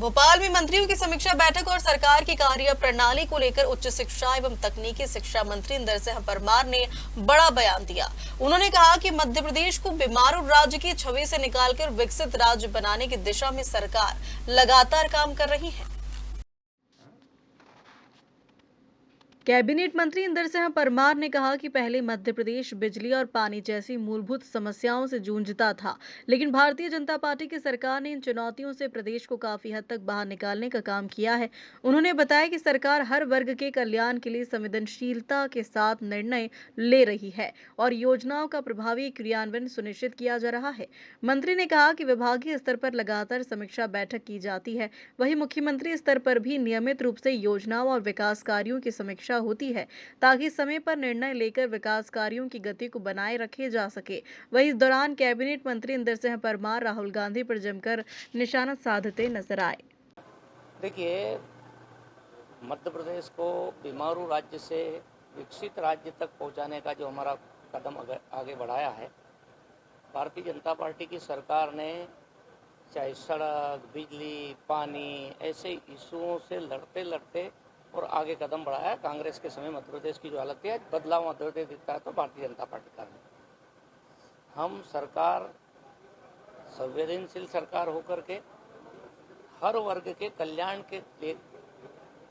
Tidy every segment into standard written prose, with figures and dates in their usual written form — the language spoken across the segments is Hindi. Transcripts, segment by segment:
भोपाल में मंत्रियों की समीक्षा बैठक और सरकार की कार्य प्रणाली को लेकर उच्च शिक्षा एवं तकनीकी शिक्षा मंत्री इंदर सिंह परमार ने बड़ा बयान दिया। उन्होंने कहा कि मध्य प्रदेश को बीमारू राज्य की छवि से निकालकर विकसित राज्य बनाने की दिशा में सरकार लगातार काम कर रही है। कैबिनेट मंत्री इंदर सिंह परमार ने कहा कि पहले मध्य प्रदेश बिजली और पानी जैसी मूलभूत समस्याओं से जूझता था, लेकिन भारतीय जनता पार्टी की सरकार ने इन चुनौतियों से प्रदेश को काफी हद तक बाहर निकालने का काम किया है। उन्होंने बताया कि सरकार हर वर्ग के कल्याण के लिए संवेदनशीलता के साथ निर्णय ले रही है और योजनाओं का प्रभावी क्रियान्वयन सुनिश्चित किया जा रहा है। मंत्री ने कहा कि विभागीय स्तर पर लगातार समीक्षा बैठक की जाती है, वहीं मुख्यमंत्री स्तर पर भी नियमित रूप से योजनाओं और विकास कार्यों की समीक्षा होती है, ताकि समय पर निर्णय लेकर विकास कार्यों की गति को बनाए रखे जा सके। वहीं इस दौरान कैबिनेट मंत्री इंदर सिंह परमार राहुल गांधी पर जमकर निशाना साधते नजर आए। देखिए, मध्य प्रदेश को बीमारू राज्य से विकसित राज्य तक पहुंचाने का जो हमारा कदम आगे बढ़ाया है, भारतीय जनता पार्टी की सरकार ने चाहे सड़क, बिजली, पानी ऐसे इशुओं से लड़ते लड़ते और आगे कदम बढ़ाया। कांग्रेस के समय मध्य प्रदेश की जो हालत थी, आज बदलाव मध्य प्रदेश दिखता है तो भारतीय जनता पार्टी का है। हम सरकार संवेदनशील सरकार होकर के हर वर्ग के कल्याण के लिए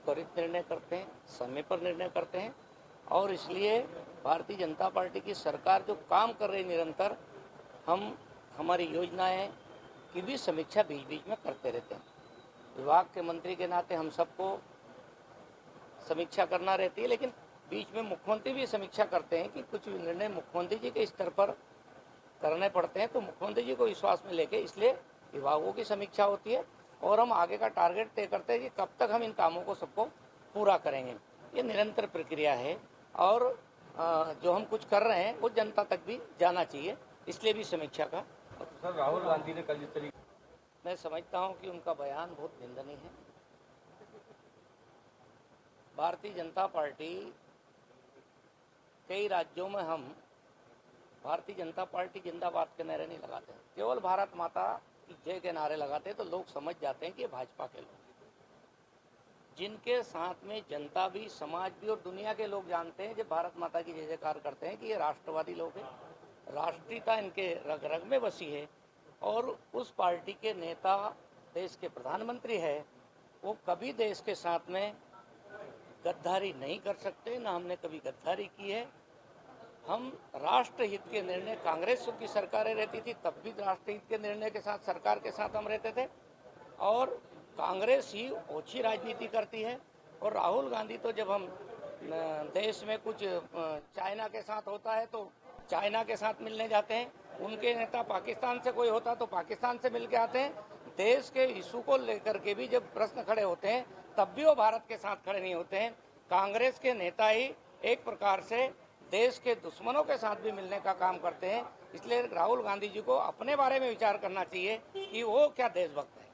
त्वरित निर्णय करते हैं, समय पर निर्णय करते हैं और इसलिए भारतीय जनता पार्टी की सरकार जो काम कर रही निरंतर, हम हमारी योजनाएं की भी समीक्षा बीच बीच में करते रहते हैं। विभाग के मंत्री के नाते हम सबको समीक्षा करना रहती है, लेकिन बीच में मुख्यमंत्री भी समीक्षा करते हैं कि कुछ निर्णय मुख्यमंत्री जी के स्तर पर करने पड़ते हैं, तो मुख्यमंत्री जी को विश्वास में लेके इसलिए विभागों की समीक्षा होती है और हम आगे का टारगेट तय करते हैं कि कब तक हम इन कामों को सबको पूरा करेंगे। ये निरंतर प्रक्रिया है और जो हम कुछ कर रहे हैं वो जनता तक भी जाना चाहिए, इसलिए भी समीक्षा का। सर, राहुल गांधी ने कल इस तरीके, मैं समझता हूँ कि उनका बयान बहुत निंदनीय है। भारतीय जनता पार्टी कई राज्यों में हम भारतीय जनता पार्टी जिंदाबाद के नारे नहीं लगाते, केवल भारत माता की जय के नारे लगाते हैं, तो लोग समझ जाते हैं कि ये भाजपा के लोग, जिनके साथ में जनता भी, समाज भी और दुनिया के लोग जानते हैं, जब भारत माता की जय जयकार करते हैं कि ये राष्ट्रवादी लोग हैं, राष्ट्रीयता इनके रग रग में बसी है और उस पार्टी के नेता देश के प्रधानमंत्री है, वो कभी देश के साथ में गद्दारी नहीं कर सकते, ना हमने कभी गद्दारी की है। हम राष्ट्रहित के निर्णय, कांग्रेस की सरकारें रहती थी तब भी राष्ट्रहित के निर्णय के साथ सरकार के साथ हम रहते थे और कांग्रेस ही ओछी राजनीति करती है। और राहुल गांधी तो जब हम देश में कुछ चाइना के साथ होता है तो चाइना के साथ मिलने जाते हैं, उनके नेता पाकिस्तान से कोई होता तो पाकिस्तान से मिल के आते हैं। देश के इशू को लेकर के भी जब प्रश्न खड़े होते हैं तब भी वो भारत के साथ खड़े नहीं होते हैं। कांग्रेस के नेता ही एक प्रकार से देश के दुश्मनों के साथ भी मिलने का काम करते हैं, इसलिए राहुल गांधी जी को अपने बारे में विचार करना चाहिए कि वो क्या देशभक्त है।